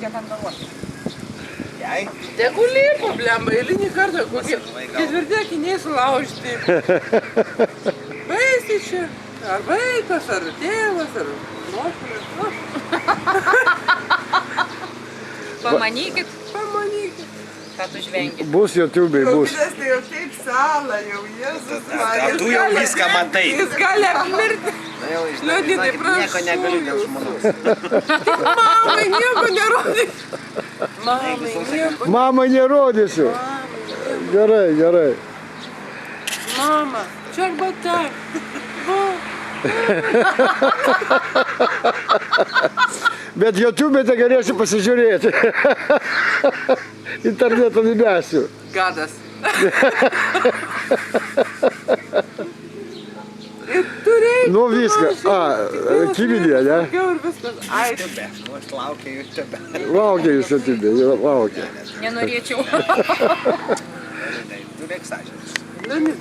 kiek ant galvos. Tegu lipa, blemba, eilinį kartą, kokie ketvirti akiniai sulaužti. Baisiai čia, ar vaikas, ar tėvas, ar motinas. Pamanykit, Pamanykit. ką tu žvengi. Bus YouTube'ai, bus. Rūpinės tai jau taip sala, jau Jėzus. Tu jau viską matai. Jis gali apmirti. Liūdinai, prašau. Nieko negaliu dėl žmonos. Mamai, nieko nerodyk. Mamai, nieko. Mamai nerodysiu. Gerai, gerai. Mama, čia batai. Bet YouTube'ai tai galėsiu pasižiūrėti. Internetą įmesiu. Gadas. Ir turėjai. Nu viską. Kiminė, ne? Jau ir viskas. Ai, Aš laukiu YouTube. Laukia jūs YouTube, laukia. Nenorėčiau. Tu reik sąžinės. Leonidai.